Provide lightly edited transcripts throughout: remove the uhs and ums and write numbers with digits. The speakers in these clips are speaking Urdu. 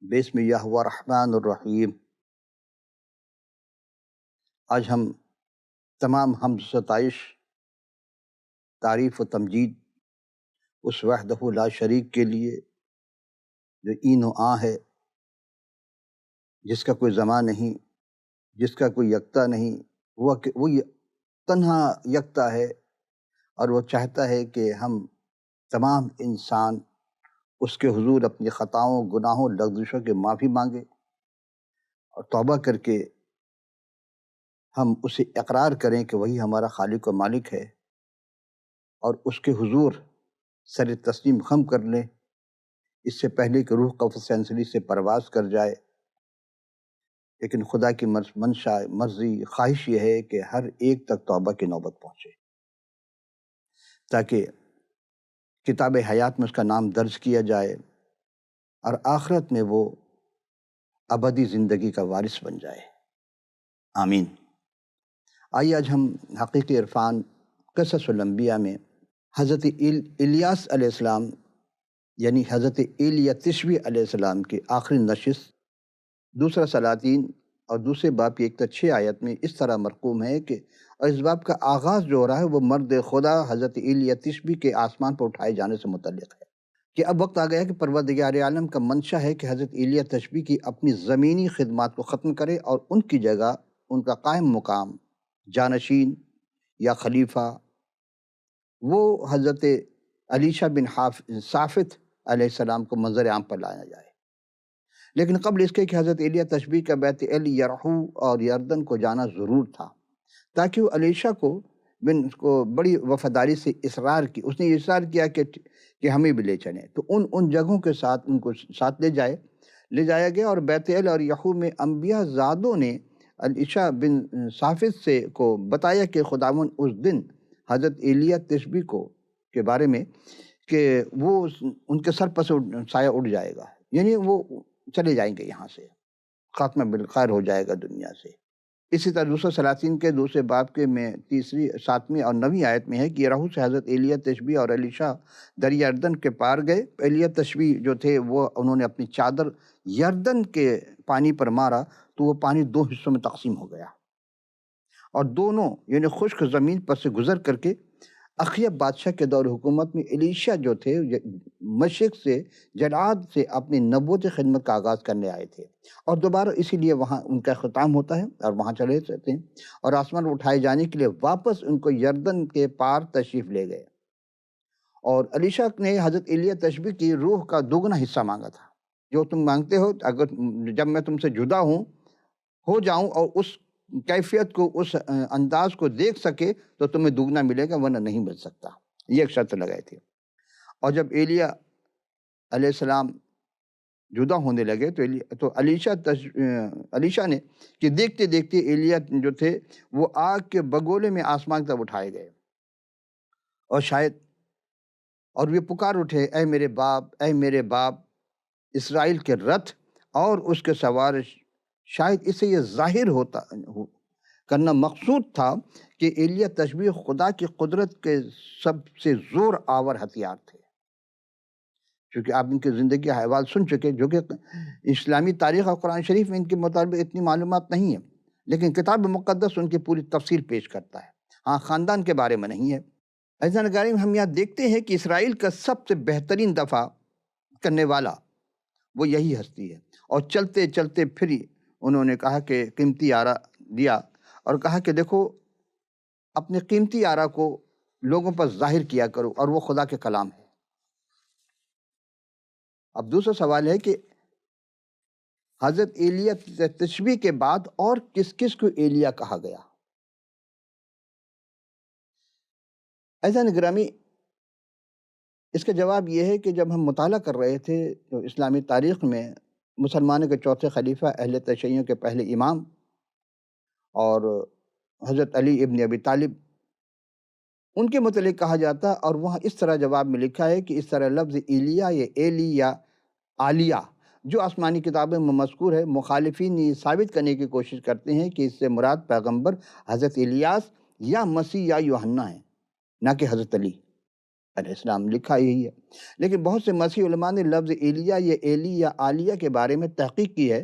بسم اللہ الرحمن الرحیم۔ آج ہم تمام حمد ستائش، تعریف و تمجید اس وحدہ لا شریک کے لیے جو این و آں ہے، جس کا کوئی زمان نہیں، جس کا کوئی یکتا نہیں، وہ تنہا یکتا ہے، اور وہ چاہتا ہے کہ ہم تمام انسان اس کے حضور اپنی خطاؤں، گناہوں، لغزشوں کے معافی مانگے اور توبہ کر کے ہم اسے اقرار کریں کہ وہی ہمارا خالق و مالک ہے، اور اس کے حضور سر تسلیم خم کر لیں، اس سے پہلے کہ روح قفس انسلی سے پرواز کر جائے۔ لیکن خدا کی منشا، مرضی، خواہش یہ ہے کہ ہر ایک تک توبہ کی نوبت پہنچے، تاکہ کتاب حیات میں اس کا نام درج کیا جائے اور آخرت میں وہ ابدی زندگی کا وارث بن جائے۔ آمین۔ آئیے آج ہم حقیقی عرفان قصص الانبیاء میں حضرت الیاس علیہ السلام یعنی حضرت ایلیہ تشبی علیہ السلام کی آخری نشست دوسرا سلاطین اور دوسرے باب کی 1-6 آیت میں اس طرح مرقوم ہے کہ اور اس باب کا آغاز جو ہو رہا ہے وہ مرد خدا حضرت ایلیہ تشبی کے آسمان پر اٹھائے جانے سے متعلق ہے، کہ اب وقت آ گیا کہ پروردگار عالم کا منشا ہے کہ حضرت ایلیہ تشبی کی اپنی زمینی خدمات کو ختم کرے اور ان کی جگہ ان کا قائم مقام، جانشین یا خلیفہ وہ حضرت علیشہ بن صافت علیہ السلام کو منظر عام پر لایا جائے۔ لیکن قبل اس کے کہ حضرت ایلیہ تشبی کا بیت یرحو اور یردن کو جانا ضرور تھا، تاکہ وہ علیشہ کو بڑی وفاداری سے اصرار کی، اس نے اصرار کیا کہ ہمیں بھی لے چلیں، تو ان جگہوں کے ساتھ ان کو ساتھ لے جایا گیا، اور بیت اور یرحو میں انبیاء زادوں نے علیشہ بن صافت کو بتایا کہ خداوند اس دن حضرت ایلیہ تشبی کے بارے میں کہ وہ ان کے سر پر سے سایہ اڑ جائے گا، یعنی وہ چلے جائیں گے یہاں سے، خاتمہ بالخیر ہو جائے گا دنیا سے۔ اسی طرح دوسرے سلاطین کے دوسرے باب کے میں 7ویں اور 9ویں آیت میں ہے کہ یرحو سے حضرت ایلیہ تشبی اور علیشہ دریا اردن کے پار گئے۔ ایلیہ تشبی جو تھے وہ انہوں نے اپنی چادر یردن کے پانی پر مارا تو وہ پانی 2 حصوں میں تقسیم ہو گیا، اور دونوں یعنی خشک زمین پر سے گزر کر کے اخیب بادشاہ کے دور حکومت میں علیشہ جو تھے مشرق سے جلعاد سے اپنی نبوت خدمت کا آغاز کرنے آئے تھے، اور دوبارہ اسی لیے وہاں ان کا اختتام ہوتا ہے اور وہاں چلے جاتے ہیں، اور آسمان پر اٹھائے جانے کے لیے واپس ان کو یردن کے پار تشریف لے گئے۔ اور علیشہ نے حضرت ایلیہ تشبی کی روح کا دوگنا حصہ مانگا تھا، جو تم مانگتے ہو اگر جب میں تم سے جدا ہو جاؤں اور اس کیفیت کو، اس انداز کو دیکھ سکے تو تمہیں دوگنا ملے گا، ورنہ نہیں مل سکتا، یہ ایک شرط لگائے تھے۔ اور جب ایلیہ علیہ السلام جدا ہونے لگے تو علیشہ نے کہ دیکھتے دیکھتے ایلیہ جو تھے وہ آگ کے بگولے میں آسمان کی طرف اٹھائے گئے، اور یہ پکار اٹھے، اے میرے باپ، اے میرے باپ، اسرائیل کے رتھ اور اس کے سوار۔ شاید اسے یہ ظاہر کرنا مقصود تھا کہ ایلیہ تشبی خدا کی قدرت کے سب سے زور آور ہتھیار تھے، چونکہ آپ ان کی زندگی احوال سن چکے، جو کہ اسلامی تاریخ اور قرآن شریف میں ان کے مطابق اتنی معلومات نہیں ہیں، لیکن کتاب مقدس ان کی پوری تفصیل پیش کرتا ہے، ہاں خاندان کے بارے میں نہیں ہے۔ عزیزان گرامی، ہم یہاں دیکھتے ہیں کہ اسرائیل کا سب سے بہترین دفاع کرنے والا وہ یہی ہستی ہے، اور چلتے چلتے پھر انہوں نے کہا کہ قیمتی آرا دیا، اور کہا کہ دیکھو اپنے قیمتی آرا کو لوگوں پر ظاہر کیا کرو، اور وہ خدا کے کلام ہے۔ اب دوسرا سوال ہے کہ حضرت ایلیہ تشبی کے بعد اور کس کس کو ایلیہ کہا گیا؟ عزیزان گرامی، اس کا جواب یہ ہے کہ جب ہم مطالعہ کر رہے تھے تو اسلامی تاریخ میں مسلمانوں کے چوتھے خلیفہ، اہل تشیع کے پہلے امام اور حضرت علی ابن ابی طالب، ان کے متعلق کہا جاتا، اور وہاں اس طرح جواب میں لکھا ہے کہ اس طرح لفظ ایلیہ یا ایلی یا عالیہ جو آسمانی کتابوں میں مذکور ہے، مخالفین یہ ثابت کرنے کی کوشش کرتے ہیں کہ اس سے مراد پیغمبر حضرت الیاس یا مسیح یا یوحنا ہیں، نہ کہ حضرت علی۔ علیہ السلام لکھا یہی ہے، لیکن بہت سے مسیحی علماء نے لفظ ایلیا یا ایلی یا عالیہ کے بارے میں تحقیق کی ہے،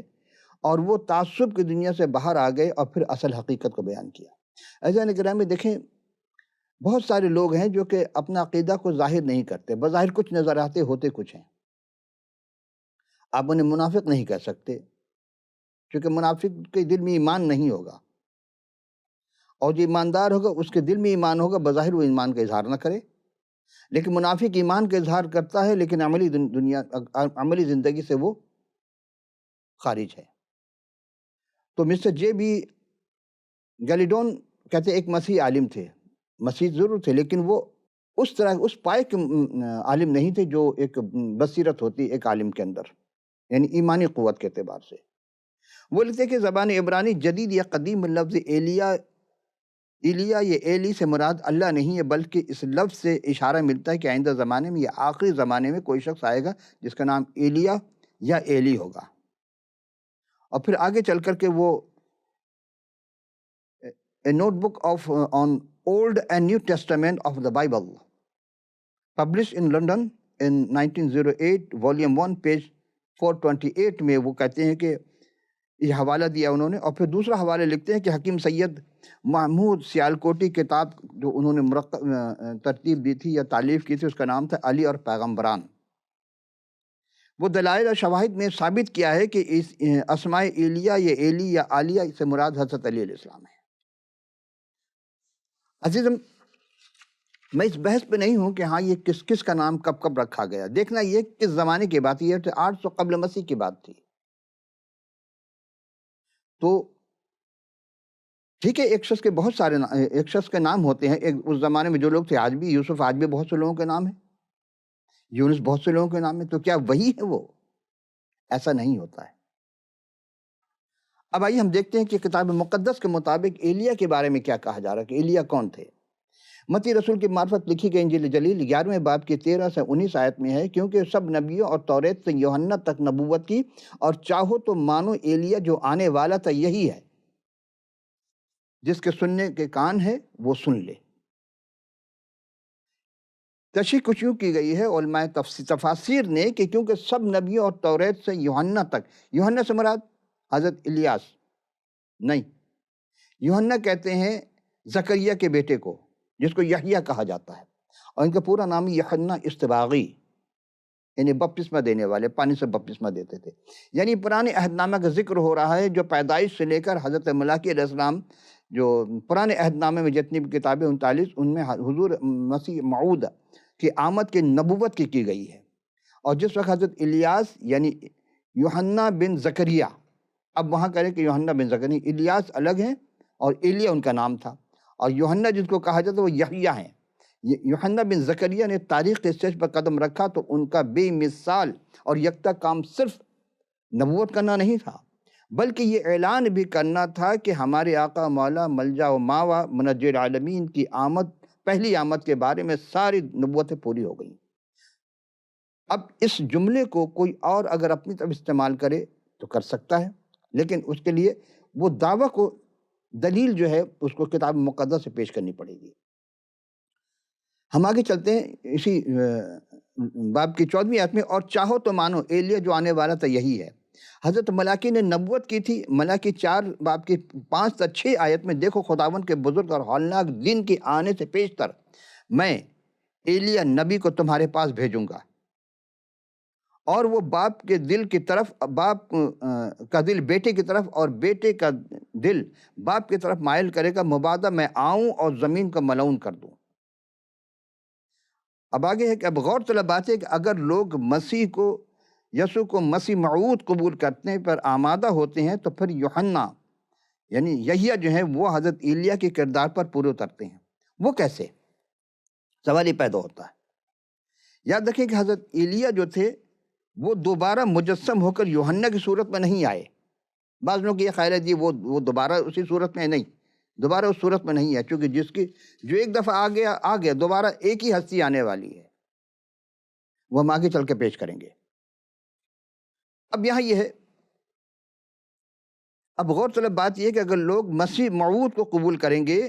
اور وہ تعصب کی دنیا سے باہر آ گئے اور پھر اصل حقیقت کو بیان کیا۔ عزیزان گرامی دیکھیں، بہت سارے لوگ ہیں جو کہ اپنا عقیدہ کو ظاہر نہیں کرتے، بظاہر کچھ نظر آتے ہوتے کچھ ہیں۔ آپ انہیں منافق نہیں کہہ سکتے، کیونکہ منافق کے دل میں ایمان نہیں ہوگا، اور جو ایماندار ہوگا اس کے دل میں ایمان ہوگا، بظاہر وہ ایمان کا اظہار نہ کرے۔ لیکن منافق ایمان کا اظہار کرتا ہے لیکن عملی زندگی سے وہ خارج ہے۔ تو مسٹر جے بی گیلیڈون کہتے ہیں ایک مسیحی عالم تھے، مسیح ضرور تھے، لیکن وہ اس طرح اس پائے کے عالم نہیں تھے جو ایک بصیرت ہوتی ایک عالم کے اندر، یعنی ایمانی قوت کے اعتبار سے۔ وہ لکھتے ہیں کہ زبان عبرانی جدید یا قدیم لفظ ایلیا یا ایلی سے مراد اللہ نہیں ہے، بلکہ اس لفظ سے اشارہ ملتا ہے کہ آئندہ زمانے میں یا آخری زمانے میں کوئی شخص آئے گا جس کا نام ایلیا یا ایلی ہوگا۔ اور پھر آگے چل کر کے وہ A notebook on Old and New Testament of the Bible, published in London in 1908, volume 1, page 428 میں وہ کہتے ہیں کہ یہ حوالہ دیا انہوں نے، اور پھر دوسرا حوالہ لکھتے ہیں کہ حکیم سید محمود سیالکوٹی کتاب جو انہوں نے ترتیب دی تھی یا تالیف کی تھی، اس کا نام تھا علی اور پیغمبران۔ وہ دلائل اور شواہد میں ثابت کیا ہے کہ اس اسماء ایلیا یا ایلی یا عالیہ سے مراد حضرت علی علیہ السلام ہے۔ عزیزم، میں اس بحث پہ نہیں ہوں کہ ہاں یہ کس کا نام کب کب رکھا گیا، دیکھنا یہ کس زمانے کی بات، یہ 800 قبل مسیح کی بات تھی۔ تو ٹھیک ہے، ایک شخص کے نام ہوتے ہیں، اس زمانے میں جو لوگ تھے، آج بھی یوسف، آج بھی بہت سے لوگوں کے نام ہیں، یونس بہت سے لوگوں کے نام ہیں، تو کیا وہی ہے وہ؟ ایسا نہیں ہوتا ہے۔ اب آئیے ہم دیکھتے ہیں کہ کتاب مقدس کے مطابق ایلیا کے بارے میں کیا کہا جا رہا ہے کہ ایلیا کون تھے۔ متی رسول کی معرفت لکھی گئی انجیل جلیل 11ویں باب کی 13 سے 19 آیت میں ہے، کیونکہ سب نبیوں اور توریت سے یوحنا تک نبوت کی، اور چاہو تو مانو ایلیا جو آنے والا تھا یہی ہے، جس کے سننے کے کان ہے وہ سن لے۔ تشریح کچھ یوں کی گئی ہے علماء تفاسیر نے کہ کیونکہ سب نبیوں اور توریت سے یوحنا تک، یوحنا سے مراد حضرت الیاس نہیں، یوحنا کہتے ہیں زکریا کے بیٹے کو، جس کو یحییٰ کہا جاتا ہے، اور ان کا پورا نام یوحنا استباغی، یعنی بپتسمہ دینے والے، پانی سے بپتسمہ دیتے تھے۔ یعنی پرانے عہد نامہ کا ذکر ہو رہا ہے جو پیدائش سے لے کر حضرت ملاکی علیہ السلام، جو پرانے عہد نامے میں جتنی بھی کتابیں 39، ان میں حضور مسیح موعود کی آمد کی نبوت کی گئی ہے۔ اور جس وقت حضرت الیاس یعنی یوحنا بن زکریا، اب وہاں کریں کہ یوحنا بن زکریا، الیاس الگ ہیں اور ایلیا ان کا نام تھا، اور یوحنا جس کو کہا جاتا ہے وہ یحییٰ ہیں۔ یوحنا بن زکریا نے تاریخ کے اسٹیج پر قدم رکھا تو ان کا بے مثال اور یکتا کام صرف نبوت کرنا نہیں تھا، بلکہ یہ اعلان بھی کرنا تھا کہ ہمارے آقا مولا ملجا و ماوا منجی العالمین کی پہلی آمد کے بارے میں ساری نبوتیں پوری ہو گئیں۔ اب اس جملے کو کوئی اور اگر اپنی طرف استعمال کرے تو کر سکتا ہے، لیکن اس کے لیے وہ دعویٰ کو دلیل جو ہے اس کو کتاب مقدس سے پیش کرنی پڑے گی۔ ہم آگے چلتے ہیں اسی باب کی 14ویں آیت میں، اور چاہو تو مانو ایلیا جو آنے والا تھا یہی ہے۔ حضرت ملاکی نے نبوت کی تھی، ملاکی 4 باب کی 5 سے 6 آیت میں، دیکھو خداوند کے بزرگ اور ہولناک دن کے آنے سے پیشتر میں ایلیا نبی کو تمہارے پاس بھیجوں گا، اور وہ باپ کے دل کی طرف، باپ کا دل بیٹے کی طرف اور بیٹے کا دل باپ کی طرف مائل کرے گا، مبادہ میں آؤں اور زمین کو ملعون کر دوں۔ اب آگے ہے کہ اب غور طلب بات ہے کہ اگر لوگ یسوع کو مسیح موعود قبول کرنے پر آمادہ ہوتے ہیں تو پھر یوحنا یعنی یحییٰ جو ہیں وہ حضرت ایلیا کے کردار پر پورے اترتے ہیں۔ وہ کیسے؟ سوال یہ پیدا ہوتا ہے۔ یاد رکھیں کہ حضرت ایلیا جو تھے وہ دوبارہ مجسم ہو کر یوحنا کی صورت میں نہیں آئے۔ بعض لوگ یہ خیال ہے جی وہ دوبارہ اسی صورت میں نہیں، دوبارہ اس صورت میں نہیں ہے، چونکہ جو ایک دفعہ آ گیا دوبارہ ایک ہی ہستی آنے والی ہے، وہ ہم آگے چل کے پیش کریں گے۔ اب یہاں یہ ہے، اب غور طلب بات یہ ہے کہ اگر لوگ مسیح موعود کو قبول کریں گے،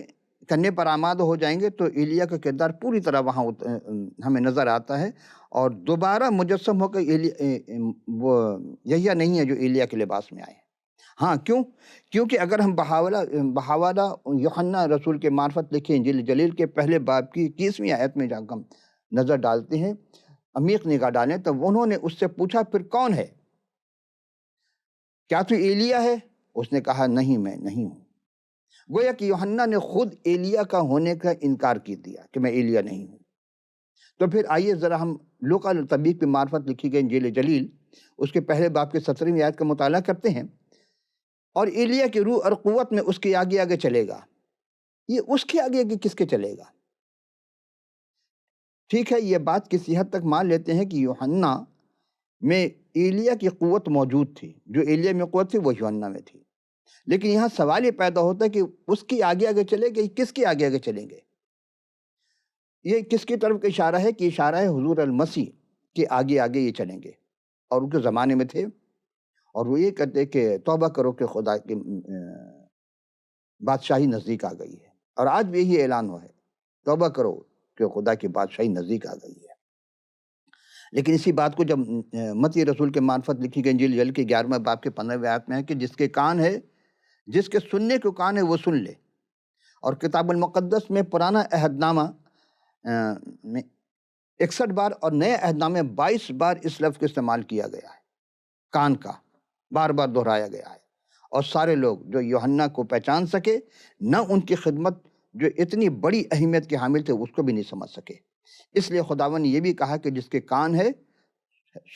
کرنے پر آمادہ ہو جائیں گے تو ایلیا کا کردار پوری طرح وہاں ہمیں نظر آتا ہے، اور دوبارہ مجسم ہو کر وہ یحییٰ نہیں ہے جو ایلیا کے لباس میں آئے۔ ہاں کیوں؟ کیونکہ اگر ہم بحوالہ یوحنا رسول کے معرفت لکھے انجیل جلیل کے پہلے باب کی 21ویں آیت میں جا کر ہم نظر ڈالتے ہیں، عمیق نگاہ ڈالیں، تو انہوں نے اس سے پوچھا پھر کون ہے؟ کیا تو ایلیا ہے؟ اس نے کہا نہیں، میں نہیں ہوں۔ گویا کہ یوحنا نے خود ایلیا کا ہونے کا انکار کی دیا کہ میں ایلیا نہیں ہوں۔ تو پھر آئیے ذرا ہم لوقا طبیب کی معرفت لکھی گئی انجیل جلیل اس کے پہلے باب کے 17ویں آیت کا مطالعہ کرتے ہیں، اور ایلیا کی روح اور قوت میں اس کے آگے آگے چلے گا۔ یہ اس کے آگے آگے کس کے چلے گا؟ ٹھیک ہے، یہ بات کسی حد تک مان لیتے ہیں کہ یوحنا میں ایلیا کی قوت موجود تھی، جو ایلیا میں قوت تھی وہ یوحنا میں تھی، لیکن یہاں سوال یہ پیدا ہوتا ہے کہ اس کی آگے آگے چلے گے، کس کی آگے آگے چلیں گے؟ یہ کس کی طرف کا اشارہ ہے؟ کہ اشارہ ہے حضور المسیح کے آگے آگے یہ چلیں گے، اور ان کے زمانے میں تھے، اور وہ یہ کہتے کہ توبہ کرو کہ خدا کی بادشاہی نزدیک آ گئی ہے، اور آج بھی یہی اعلان ہوا ہے، توبہ کرو کہ خدا کی بادشاہی نزدیک آ گئی ہے۔ لیکن اسی بات کو جب متی رسول کے معرفت لکھی گئی انجیل جلیل کے 11ویں باب کے 15ویں آیت میں ہے کہ جس کے کان ہے، جس کے سننے کو کان ہے وہ سن لے۔ اور کتاب المقدس میں پرانا عہد نامہ میں 61 بار اور نئے عہد نامے 22 بار اس لفظ کو استعمال کیا گیا ہے، کان کا بار بار دہرایا گیا ہے، اور سارے لوگ جو یوحنا کو پہچان سکے، نہ ان کی خدمت جو اتنی بڑی اہمیت کے حامل تھے اس کو بھی نہیں سمجھ سکے۔ اس لیے خداوند نے یہ بھی کہا کہ جس کے کان ہے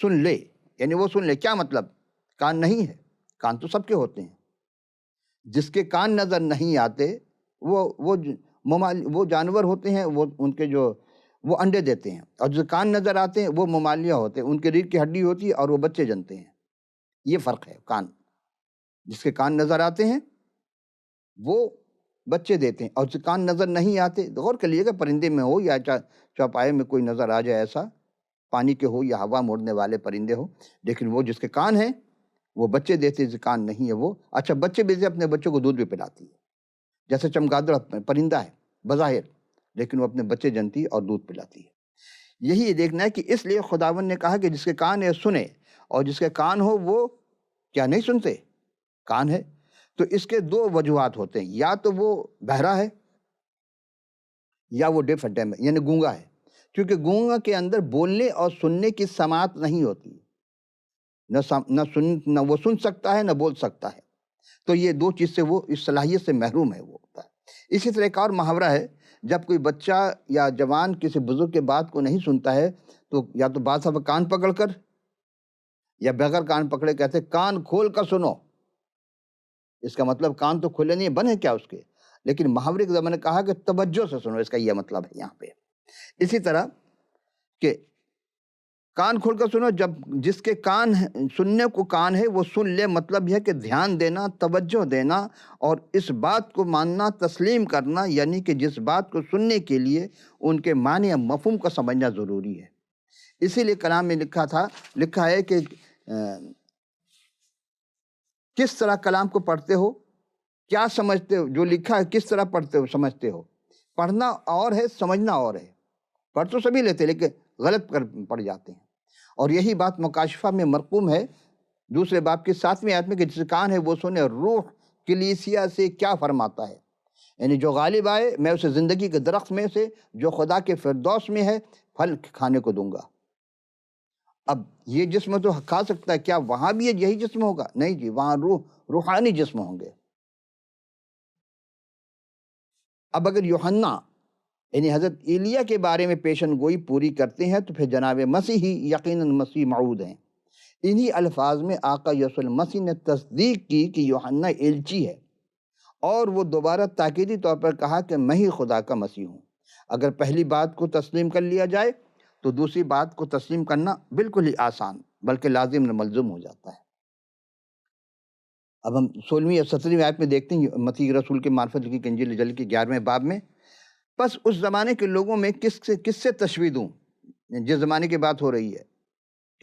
سن لے، یعنی وہ سن لے۔ کیا مطلب؟ کان نہیں ہے، کان تو سب کے ہوتے ہیں۔ جس کے کان نظر نہیں آتے وہ جانور ہوتے ہیں، وہ ان کے جو وہ انڈے دیتے ہیں، اور جو کان نظر آتے ہیں وہ ممالیہ ہوتے ہیں، ان کے ریڑھ کی ہڈی ہوتی ہے اور وہ بچے جنتے ہیں۔ یہ فرق ہے کان۔ جس کے کان نظر آتے ہیں وہ بچے دیتے ہیں، اور جو کان نظر نہیں آتے، غور کر لیے گا، پرندے میں ہو یا چوپائے میں کوئی نظر آ جائے، ایسا پانی کے ہو یا ہوا موڑنے والے پرندے ہو، لیکن وہ جس کے کان ہیں وہ بچے دیتے، جس کے کان نہیں ہے وہ اچھا بچے بھی اپنے بچوں کو دودھ بھی پلاتی ہے، جیسے چمگادڑ پرندہ ہے بظاہر، لیکن وہ اپنے بچے جنتی اور دودھ پلاتی ہے۔ یہی دیکھنا ہے کہ اس لیے خداوند نے کہا کہ جس کے کان ہے سنے، اور جس کے کان ہو وہ کیا نہیں سنتے؟ کان ہے۔ تو اس کے دو وجوہات ہوتے ہیں، یا تو وہ بہرا ہے یا وہ ڈیف ڈیم ہے، یعنی گونگا ہے، کیونکہ گونگا کے اندر بولنے اور سننے کی سماعت نہیں ہوتی، نہ وہ سن سکتا ہے نہ بول سکتا ہے، تو یہ دو چیز سے وہ اس صلاحیت سے محروم ہے وہ ہوتا ہے۔ اسی طرح ایک اور محاورہ ہے، جب کوئی بچہ یا جوان کسی بزرگ کے بات کو نہیں سنتا ہے تو یا تو بعض دفعہ کان پکڑ کر یا بغیر کان پکڑے کہتے کان کھول کر سنو۔ اس کا مطلب کان تو کھلے نہیں، بند ہے کیا اس کے؟ لیکن محاورے کے زمانے نے کہا کہ توجہ سے سنو، اس کا یہ مطلب ہے یہاں پہ۔ اسی طرح کہ کان کھول کر سنو، جب جس کے کان سننے کو کان ہے وہ سن لے، مطلب یہ ہے کہ دھیان دینا، توجہ دینا، اور اس بات کو ماننا، تسلیم کرنا، یعنی کہ جس بات کو سننے کے لیے ان کے معنی یا مفہوم کو سمجھنا ضروری ہے۔ اسی لیے کلام میں لکھا ہے کہ کس طرح کلام کو پڑھتے ہو، کیا سمجھتے ہو، جو لکھا ہے کس طرح پڑھتے ہو سمجھتے ہو۔ پڑھنا اور ہے، سمجھنا اور ہے۔ پڑھ تو سبھی لیتے لیکن غلط پڑھ جاتے ہیں، اور یہی بات مکاشفہ میں مرقوم ہے 2 باب کی 7ویں آیت میں کہ جس کان ہے وہ سنے روح کلیسیا سے کیا فرماتا ہے، یعنی جو غالب آئے میں اسے زندگی کے درخت میں سے جو خدا کے فردوس میں ہے پھل کھانے کو دوں گا۔ اب یہ جسم تو کھا سکتا ہے، کیا وہاں بھی یہی جسم ہوگا؟ نہیں جی، وہاں روحانی جسم ہوں گے۔ اب اگر یوحنا یعنی حضرت ایلیا کے بارے میں پیشن گوئی پوری کرتے ہیں تو پھر جناب مسیح ہی یقیناً مسیح موعود ہیں۔ انہی الفاظ میں آقا یسوع المسیح نے تصدیق کی کہ یوحنا ایلچی ہے، اور وہ دوبارہ تاکیدی طور پر کہا کہ میں ہی خدا کا مسیح ہوں۔ اگر پہلی بات کو تسلیم کر لیا جائے تو دوسری بات کو تسلیم کرنا بالکل ہی آسان بلکہ لازم و ملزوم ہو جاتا ہے۔ اب ہم 16ویں اور 17ویں آیت میں دیکھتے ہیں متی رسول کے معرفت لکھی گئی انجیل جلیل کے 11ویں باب میں، بس اس زمانے کے لوگوں میں کس سے تشویح دوں، جس زمانے کی بات ہو رہی ہے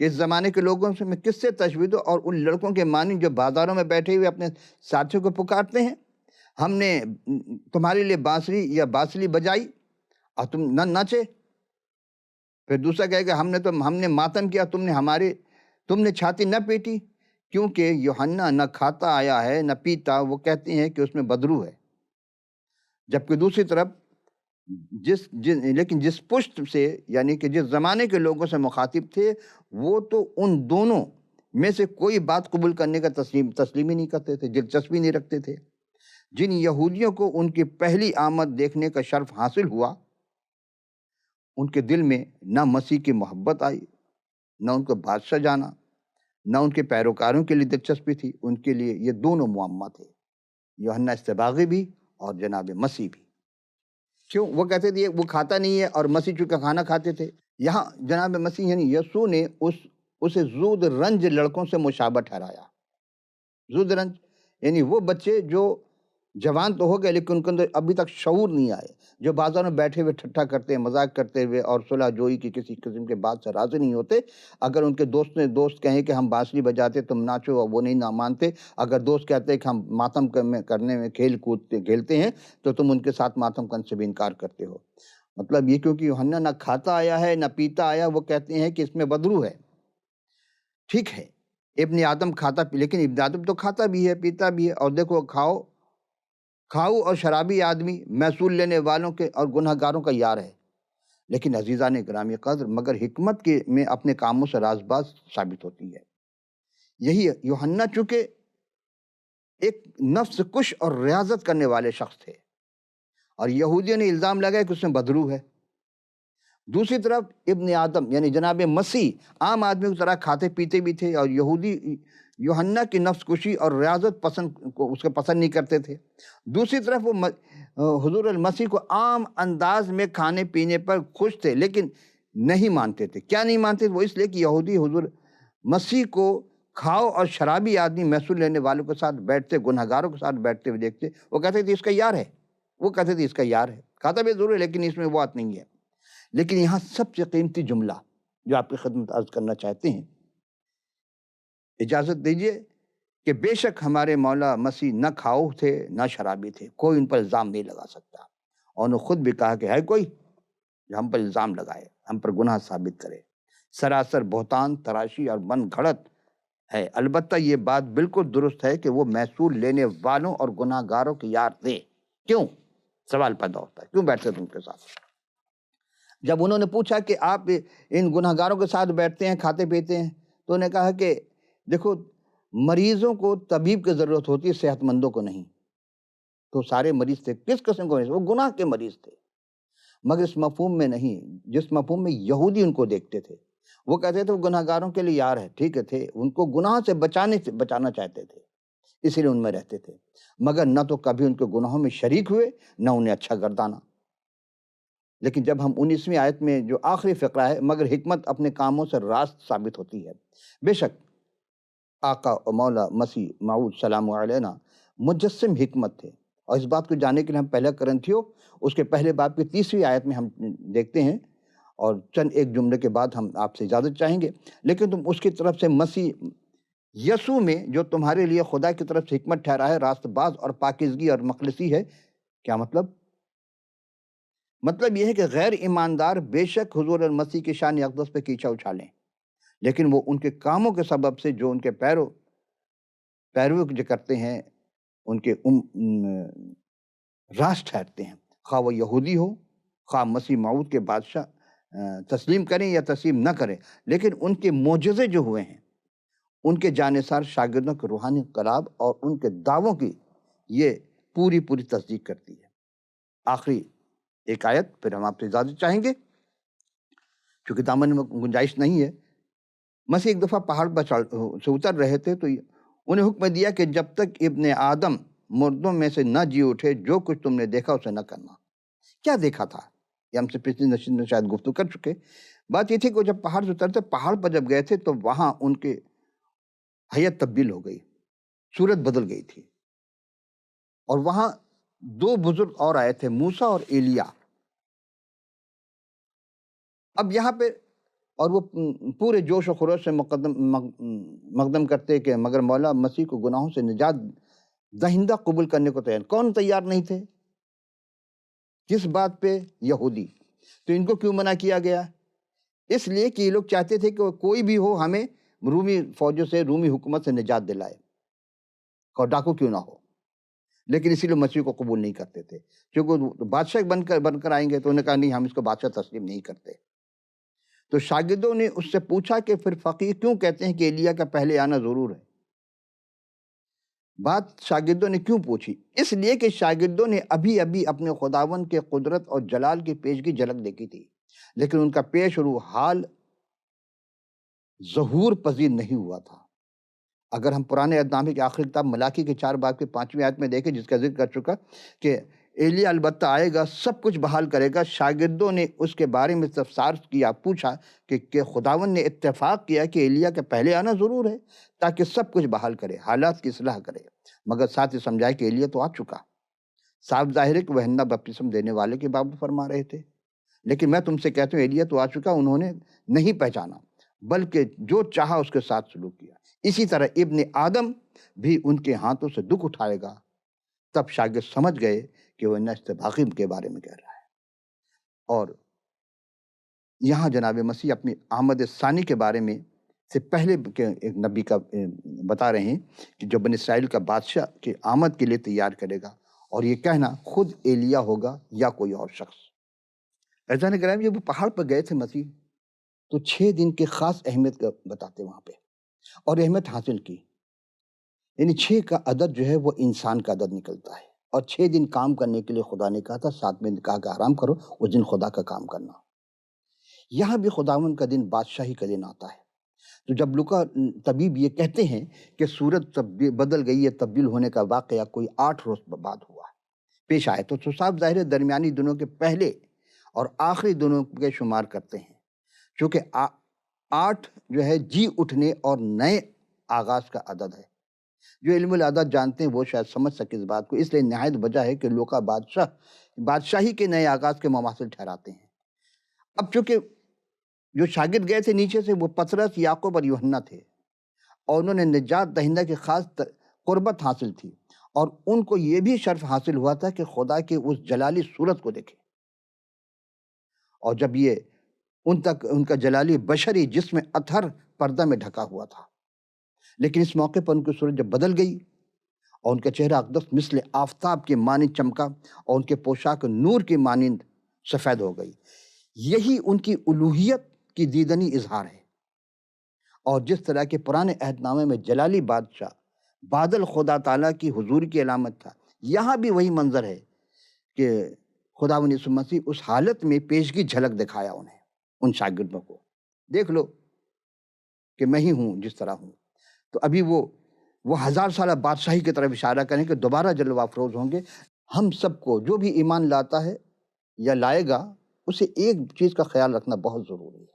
کہ اس زمانے کے لوگوں سے میں کس سے تشویح دوں، اور ان لڑکوں کے معنی جو بازاروں میں بیٹھے ہوئے اپنے ساتھیوں کو پکارتے ہیں، ہم نے تمہارے لیے بانسری یا بانسری بجائی اور تم نہ ناچے. پھر دوسرا کہے کہ ہم نے ماتم کیا، تم نے چھاتی نہ پیٹی. کیونکہ یوحنا نہ کھاتا آیا ہے نہ پیتا، وہ کہتے ہیں کہ اس میں بدرو ہے. جبکہ دوسری طرف لیکن جس پشت سے، یعنی کہ جس زمانے کے لوگوں سے مخاطب تھے، وہ تو ان دونوں میں سے کوئی بات قبول کرنے کا تسلیم ہی نہیں کرتے تھے، دلچسپی نہیں رکھتے تھے. جن یہودیوں کو ان کی پہلی آمد دیکھنے کا شرف حاصل ہوا، ان کے دل میں نہ مسیح کی محبت آئی، نہ ان کو بادشاہ جانا، نہ ان کے پیروکاروں کے لیے دلچسپی تھی. ان کے لیے یہ دونوں معمہ تھے، یوحنا استباغی بھی اور جناب مسیح بھی. کیوں؟ وہ کہتے تھے وہ کھاتا نہیں ہے، اور مسیح چونکہ کھانا کھاتے تھے. یہاں جناب مسیح یعنی یسوع نے اسے زود رنج لڑکوں سے مشابہ ٹھہرایا. زود رنج یعنی وہ بچے جو جوان تو ہو گئے لیکن ان کے اندر ابھی تک شعور نہیں آئے، جو بازار میں بیٹھے ہوئے ٹھٹھا کرتے ہیں، مذاق کرتے ہوئے اور صلح جوئی کی کسی قسم کے بات سے راضی نہیں ہوتے. اگر ان کے دوست کہیں کہ ہم بانسری بجاتے تم ناچو، اور وہ نہیں نہ مانتے. اگر دوست کہتے ہیں کہ ہم ماتم کرنے میں کھیلتے ہیں تو تم ان کے ساتھ ماتم کرنے سے بھی انکار کرتے ہو. مطلب یہ کیونکہ یوحنا نہ کھاتا آیا ہے نہ پیتا آیا، وہ کہتے ہیں کہ اس میں بدرو ہے. ٹھیک ہے، ابن آدم لیکن ابن آدم تو کھاتا بھی ہے پیتا بھی ہے. اور دیکھو کھاؤ اور شرابی آدمی محصول لینے والوں کے اور گناہ گاروں کا یار ہے. لیکن عزیزان گرامی قدر، مگر حکمت میں اپنے کاموں سے راز باز ثابت ہوتی ہے. یہی یوحنا چونکہ ایک نفس کش اور ریاضت کرنے والے شخص تھے، اور یہودیوں نے الزام لگایا کہ اس میں بدرو ہے. دوسری طرف ابن آدم یعنی جناب مسیح عام آدمی کی طرح کھاتے پیتے بھی تھے، اور یہودی یوحنا کی نفس کشی اور ریاضت پسند نہیں کرتے تھے. دوسری طرف وہ حضور المسیح کو عام انداز میں کھانے پینے پر خوش تھے، لیکن نہیں مانتے تھے. کیا نہیں مانتے تھے؟ وہ اس لیے کہ یہودی حضور مسیح کو کھاؤ اور شرابی آدمی محصول لینے والوں کے ساتھ بیٹھتے، گناہ گاروں کے ساتھ بیٹھتے ہوئے دیکھتے. وہ کہتے تھے اس کا یار ہے. کھاتا بھی ضرور ہے لیکن اس میں بات نہیں ہے. لیکن یہاں سب سے قیمتی جملہ جو آپ کی خدمت عرض کرنا چاہتے ہیں، اجازت دیجئے کہ بے شک ہمارے مولا مسیح نہ کھاؤ تھے نہ شرابی تھے. کوئی ان پر الزام نہیں لگا سکتا. اور انہوں نے خود بھی کہا کہ ہے کوئی جو ہم پر الزام لگائے، ہم پر گناہ ثابت کرے. سراسر بہتان، تراشی اور من گھڑت ہے. البتہ یہ بات بالکل درست ہے کہ وہ محصول لینے والوں اور گناہ گاروں کے یار تھے. کیوں؟ سوال پیدا ہوتا ہے، کیوں بیٹھتے تھے ان کے ساتھ؟ جب انہوں نے پوچھا کہ آپ ان گناہ گاروں کے ساتھ بیٹھتے ہیں، کھاتے پیتے ہیں، تو انہوں نے کہا کہ دیکھو، مریضوں کو طبیب کی ضرورت ہوتی ہے، صحت مندوں کو نہیں. تو سارے مریض تھے. کس قسم کے مریض؟ وہ گناہ کے مریض تھے، مگر اس مفہوم میں نہیں جس مفہوم میں یہودی ان کو دیکھتے تھے. وہ کہتے تھے وہ گناہ گاروں کے لیے یار ہے. ٹھیک ہے، تھے ان کو گناہ سے بچانا چاہتے تھے، اسی لیے ان میں رہتے تھے. مگر نہ تو کبھی ان کے گناہوں میں شریک ہوئے، نہ انہیں اچھا گردانا. لیکن جب ہم 19ویں آیت میں جو آخری فقرہ ہے، مگر حکمت اپنے کاموں سے راست ثابت ہوتی ہے. بے شک آقا و مولا مسیح موعود سلام علینا مجسم حکمت تھے. اور اس بات کو جاننے کے لیے ہم پہلا کرنتھیوں اس کے پہلے باب کی 30ویں آیت میں ہم دیکھتے ہیں، اور چند ایک جملے کے بعد ہم آپ سے اجازت چاہیں گے. لیکن تم اس کی طرف سے مسیح یسوع میں جو تمہارے لیے خدا کی طرف سے حکمت ٹھہرا ہے، راست باز اور پاکیزگی اور مخلصی ہے. کیا مطلب؟ مطلب یہ ہے کہ غیر ایماندار بے شک حضور المسیح کی شان اقدس پہ کیچا اچھالیں، لیکن وہ ان کے کاموں کے سبب سے جو ان کے پیرو جو کرتے ہیں ان کے راست ٹھہرتے ہیں. خواہ وہ یہودی ہو، خواہ مسیح موعود کے بادشاہ تسلیم کریں یا تسلیم نہ کریں، لیکن ان کے معجزے جو ہوئے ہیں، ان کے جانثار شاگردوں کے روحانی انقلاب اور ان کے دعووں کی یہ پوری تصدیق کرتی ہے. آخری ایک آیت پھر ہم آپ سے اجازت چاہیں گے چونکہ دامن میں گنجائش نہیں ہے. مسیح ایک دفعہ پہاڑ پر سے اتر رہے تھے تو انہیں حکم دیا کہ جب تک ابن آدم مردوں میں سے نہ جی اٹھے، جو کچھ تم نے دیکھا اسے نہ کرنا. کیا دیکھا تھا؟ یہ ہم سے پچھلی نشست میں شاید گفتگو کر چکے. بات یہ تھی کہ جب پہاڑ سے اترتے، پہاڑ پر جب گئے تھے تو وہاں ان کے حیت تبدیل ہو گئی، صورت بدل گئی تھی. اور وہاں دو بزرگ اور آئے تھے، موسیٰ اور ایلیا. اب یہاں پہ اور وہ پورے جوش و خروش سے مقدم کرتے کہ مگر مولا مسیح کو گناہوں سے نجات دہندہ قبول کرنے کو تیار. کون تیار نہیں تھے؟ کس بات پہ؟ یہودی. تو ان کو کیوں منع کیا گیا؟ اس لیے کہ یہ لوگ چاہتے تھے کہ کوئی بھی ہو ہمیں رومی فوجوں سے، رومی حکومت سے نجات دلائے، اور ڈاکو کیوں نہ ہو. لیکن اسی لیے مسیح کو قبول نہیں کرتے تھے، کیونکہ بادشاہ بن کر آئیں گے تو انہوں نے کہا نہیں، ہم اس کو بادشاہ تسلیم نہیں کرتے. تو شاگردوں نے اس سے پوچھا کہ پھر فقیر کیوں کہتے ہیں کہ ایلیا کا پہلے آنا ضرور ہے؟ بات شاگردوں نے کیوں پوچھی؟ اس لیے کہ شاگردوں نے ابھی اپنے خداوند کے قدرت اور جلال کی پیشگی جھلک دیکھی تھی، لیکن ان کا پیش رو حال ظہور پذیر نہیں ہوا تھا. اگر ہم پرانے عہد نامے کی آخری کتاب ملاکی کے 4 باب کے 5ویں آیت میں دیکھیں، جس کا ذکر کر چکا کہ ایلیا البتہ آئے گا، سب کچھ بحال کرے گا، شاگردوں نے اس کے بارے میں استفسار کیا، پوچھا کہ خداوند نے اتفاق کیا کہ ایلیا کے پہلے آنا ضرور ہے تاکہ سب کچھ بحال کرے، حالات کی اصلاح کرے، مگر ساتھ ہی سمجھائے کہ ایلیا تو آ چکا. صاف ظاہر ہے کہ وہ یوحنا بپتسم دینے والے کے باب فرما رہے تھے، لیکن میں تم سے کہتا ہوں ایلیا تو آ چکا. انہوں نے نہیں پہچانا، بلکہ جو چاہا اس کے ساتھ سلوک کیا. اسی طرح ابن آدم بھی ان کے ہاتھوں سے دکھ اٹھائے گا. تب شاگرد سمجھ گئے کہ وہ استباقی کے بارے میں کہہ رہا ہے. اور یہاں جناب مسیح اپنی آمد ثانی کے بارے میں سے پہلے ایک نبی کا بتا رہے ہیں کہ جو بنی اسرائیل کا بادشاہ کی آمد کے لیے تیار کرے گا، اور یہ کہنا خود ایلیا ہوگا یا کوئی اور شخص. عزیزان کرام، یہ وہ پہاڑ پر گئے تھے مسیح، تو 6 دن کے خاص اہمیت کا بتاتے وہاں پہ، اور اہمیت حاصل کی. یعنی 6 کا عدد جو ہے وہ انسان کا عدد نکلتا ہے، اور 6 دن کام کرنے کے لیے خدا نے کہا تھا، 7ویں دن کہا کہ آرام کرو، اس دن خدا کا کام کرنا. یہاں بھی خداوند کا دن بادشاہی کا دن آتا ہے. تو جب لوکا طبیب یہ کہتے ہیں کہ سورج بدل گئی ہے، تبدیل ہونے کا واقعہ کوئی 8 روز بعد ہوا پیش آئے، تو صاف ظاہر ہے درمیانی دنوں کے پہلے اور آخری دنوں کے شمار کرتے ہیں، چونکہ 8 جو ہے جی اٹھنے اور نئے آغاز کا عدد ہے. جو علم العدد جانتے ہیں وہ شاید سمجھ سکے اس بات کو، اس لیے نہایت وجہ ہے کہ لوکا بادشاہی کے نئے آغاز کے مماثل ٹھہراتے ہیں. اب چونکہ جو شاگرد گئے تھے نیچے سے وہ پطرس، یعقوب اور یوحنا تھے، اور انہوں نے نجات دہندہ کی خاص قربت حاصل تھی، اور ان کو یہ بھی شرف حاصل ہوا تھا کہ خدا کے اس جلالی صورت کو دیکھیں. اور جب یہ ان کا جلالی بشری جسم اطہر پردہ میں ڈھکا ہوا تھا، لیکن اس موقع پر ان کی صورت جب بدل گئی اور ان کا چہرہ اقدس مثل آفتاب کے مانند چمکا اور ان کے پوشاک نور کے مانند سفید ہو گئی، یہی ان کی الوہیت کی دیدنی اظہار ہے. اور جس طرح کے پرانے عہد نامے میں جلالی بادشاہ بادل خدا تعالیٰ کی حضور کی علامت تھا، یہاں بھی وہی منظر ہے کہ خداوند یسوع مسیح اس حالت میں پیشگی جھلک دکھایا انہیں، ان شاگردوں کو. دیکھ لو کہ میں ہی ہوں جس طرح ہوں. تو ابھی وہ 1000 سالہ بادشاہی کی طرف اشارہ کریں کہ دوبارہ جلوہ افروز ہوں گے. ہم سب کو جو بھی ایمان لاتا ہے یا لائے گا، اسے ایک چیز کا خیال رکھنا بہت ضروری ہے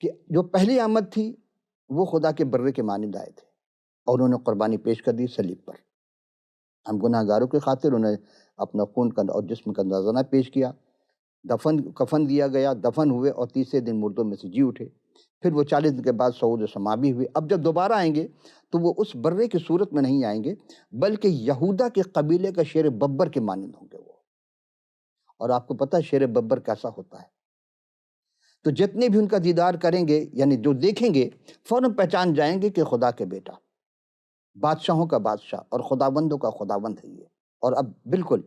کہ جو پہلی آمد تھی وہ خدا کے برے کے مانند آئے تھے، اور انہوں نے قربانی پیش کر دی صلیب پر. ہم گناہ گاروں کی خاطر انہیں اپنا خون کا اور جسم کا نذرانہ پیش کیا، کفن دیا گیا، دفن ہوئے، اور تیسرے دن مردوں میں سے جی اٹھے. پھر وہ 40 دن کے بعد صعود سما بھی ہوئے. اب جب دوبارہ آئیں گے تو وہ اس برے کی صورت میں نہیں آئیں گے، بلکہ یہودا کے قبیلے کا شیر ببر کے مانند ہوں گے وہ. اور آپ کو پتہ ہے شیر ببر کیسا ہوتا ہے؟ تو جتنے بھی ان کا دیدار کریں گے، یعنی جو دیکھیں گے، فوراً پہچان جائیں گے کہ خدا کے بیٹا، بادشاہوں کا بادشاہ اور خداوندوں کا خداوند ہے یہ. اور اب بالکل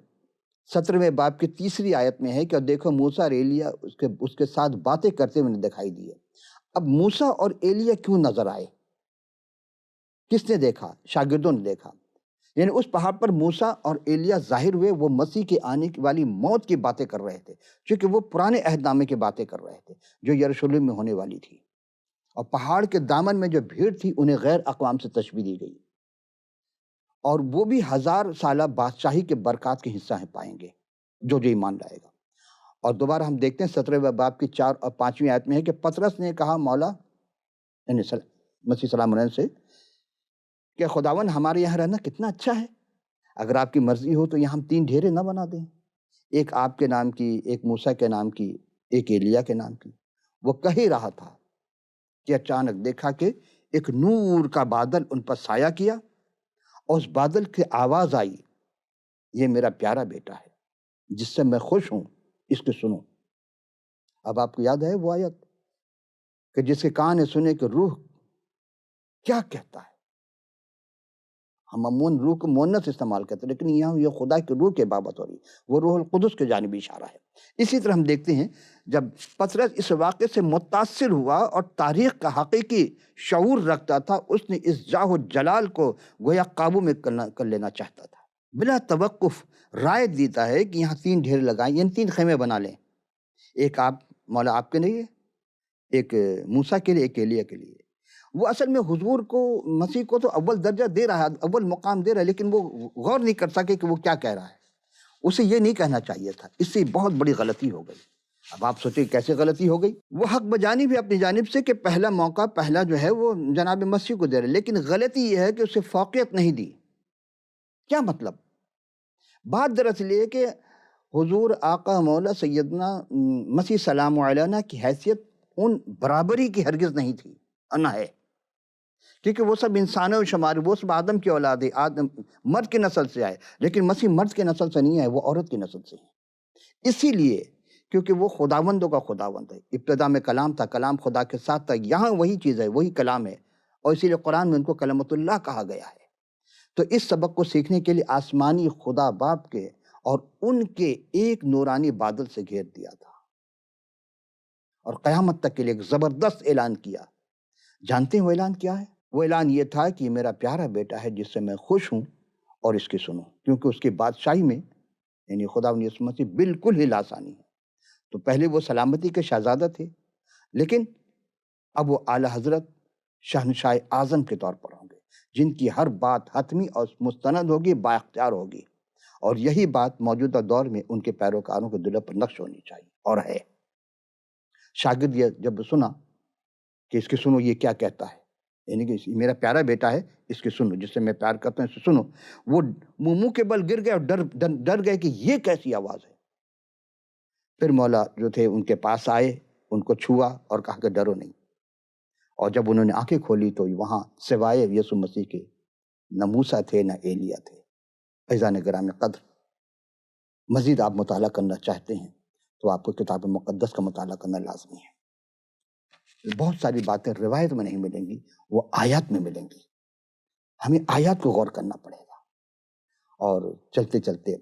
17ویں باب کی 3 آیت میں ہے کہ دیکھو موسیٰ اور ایلیا اس کے ساتھ باتیں کرتے ہوئے دکھائی دیے. اب موسیٰ اور ایلیا کیوں نظر آئے؟ کس نے دیکھا؟ شاگردوں نے دیکھا. یعنی اس پہاڑ پر موسیٰ اور ایلیا ظاہر ہوئے، وہ مسیح کے آنے والی موت کی باتیں کر رہے تھے، چونکہ وہ پرانے عہد نامے کی باتیں کر رہے تھے جو یروشلم میں ہونے والی تھی. اور پہاڑ کے دامن میں جو بھیڑ تھی انہیں غیر اقوام سے تشبیہ دی گئی، اور وہ بھی 1000 سالہ بادشاہی کے برکات کے حصہ پائیں گے جو ایمان لائے گا. اور دوبارہ ہم دیکھتے ہیں 17ویں باب کی 4 اور 5ویں آیت میں ہے کہ پطرس نے کہا مولا، یعنی مسیح سلام علیہ سے، کہ خداوند ہمارے یہاں رہنا کتنا اچھا ہے، اگر آپ کی مرضی ہو تو یہاں ہم 3 ڈھیرے نہ بنا دیں، ایک آپ کے نام کی، ایک موسیٰ کے نام کی، ایک ایلیا کے نام کی. وہ کہہ ہی رہا تھا کہ اچانک دیکھا کہ ایک نور کا بادل ان پر سایہ کیا، اور اس بادل کی آواز آئی، یہ میرا پیارا بیٹا ہے جس سے میں خوش ہوں، اس کو سنو۔ اب آپ کو یاد ہے وہ آیت کہ جس کے کان ہے سنے کہ روح کیا کہتا ہے۔ ہم عموماً روح کو مؤنث استعمال کرتے ہیں، لیکن یہاں یہ خدا کی روح کے بابت ہو رہی ہے، وہ روح القدس کی جانب اشارہ ہے۔ اسی طرح ہم دیکھتے ہیں جب پطرس اس واقعے سے متاثر ہوا اور تاریخ کا حقیقی شعور رکھتا تھا، اس نے اس جاہ و جلال کو گویا قابو میں کر لینا چاہتا تھا۔ بلا توقف رائے دیتا ہے کہ یہاں 3 ڈھیر لگائیں، یعنی 3 خیمے بنا لیں، ایک آپ مولا آپ کے لیے، ایک موسیٰ کے لیے، ایک ایلیاہ کے لیے۔ وہ اصل میں حضور کو، مسیح کو تو اول درجہ دے رہا ہے، اول مقام دے رہا ہے، لیکن وہ غور نہیں کر سکے کہ وہ کیا کہہ رہا ہے۔ اسے یہ نہیں کہنا چاہیے تھا، اس سے بہت بڑی غلطی ہو گئی۔ اب آپ سوچیں کیسے غلطی ہو گئی؟ وہ حق بجانی بھی اپنی جانب سے کہ پہلا موقع، پہلا جو ہے وہ جناب مسیح کو دے رہے، لیکن غلطی یہ ہے کہ اسے فوقیت نہیں دی۔ کیا مطلب؟ بات دراصل یہ کہ حضور آقا مولا سیدنا مسیح سلام علیہ کی حیثیت ان برابری کی ہرگز نہیں تھی، نہ ہے، کیونکہ وہ سب انسانوں و شمار، وہ سب آدم کی اولاد ہے، آدم مرد کی نسل سے آئے، لیکن مسیح مرد کی نسل سے نہیں آئے، وہ عورت کی نسل سے ہیں۔ اسی لیے کیونکہ وہ خداوندوں کا خداوند ہے، ابتدا میں کلام تھا، کلام خدا کے ساتھ تھا، یہاں وہی چیز ہے، وہی کلام ہے، اور اسی لیے قرآن میں ان کو کلمت اللہ کہا گیا ہے۔ تو اس سبق کو سیکھنے کے لیے آسمانی خدا باپ کے اور ان کے ایک نورانی بادل سے گھیر دیا تھا، اور قیامت تک کے لیے ایک زبردست اعلان کیا۔ جانتے ہیں وہ اعلان کیا ہے؟ وہ اعلان یہ تھا کہ یہ میرا پیارا بیٹا ہے جس سے میں خوش ہوں، اور اس کی سنو، کیونکہ اس کی بادشاہی میں یعنی خداوند یسوع مسیح بالکل ہی لاسانی ہے۔ تو پہلے وہ سلامتی کے شہزادہ تھے، لیکن اب وہ اعلی حضرت شہنشاہ اعظم کے طور پر ہوں گے، جن کی ہر بات حتمی اور مستند ہوگی، با اختیار ہوگی، اور یہی بات موجودہ دور میں ان کے پیروکاروں کے دلوں پر نقش ہونی چاہیے، اور ہے۔ شاگرد یہ جب سنا کہ اس کے سنو یہ کیا کہتا ہے، یعنی کہ میرا پیارا بیٹا ہے، اس کے سنو، جس سے میں پیار کرتا ہوں، اس سے سنو، وہ منہ کے بل گر گئے اور ڈر گئے کہ یہ کیسی آواز ہے۔ پھر مولا جو تھے ان کے پاس آئے، ان کو چھوا اور کہا کہ ڈرو نہیں، اور جب انہوں نے آنکھیں کھولی تو وہاں سوائے یسوع مسیح کے نہ موسیٰ تھے نہ ایلیاہ تھے۔ عزیزان گرامی قدر، مزید آپ مطالعہ کرنا چاہتے ہیں تو آپ کو کتاب مقدس کا مطالعہ کرنا لازمی ہے۔ بہت ساری باتیں روایت میں نہیں ملیں گی، وہ آیات میں ملیں گی۔ ہمیں آیات کو غور کرنا پڑے گا۔ اور چلتے چلتے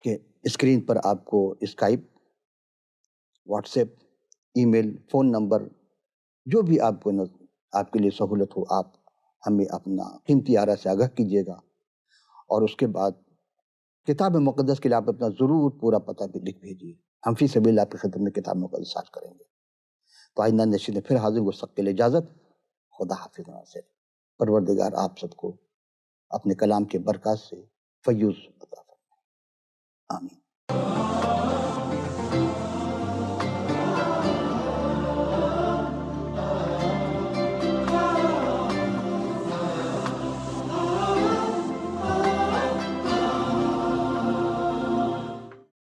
کہ اسکرین پر آپ کو اسکائپ، واٹس ایپ، ای میل، فون نمبر، جو بھی آپ کے لیے سہولت ہو، آپ ہمیں اپنا قیمتی آرا سے آگاہ کیجیے گا، اور اس کے بعد کتاب مقدس کے لیے آپ اپنا ضرور پورا پتہ بھی لکھ بھیجیے۔ ہم فی سبیل اللہ آپ کی خدمت میں کتاب مقدس ساتھ کریں گے۔ تو آئندہ نشید پھر حاضر ہو سب کے لیے اجازت، خدا حافظ ناصر۔ پروردگار آپ سب کو اپنے کلام کے برکات سے فیوز عطا فرمائے، آمین۔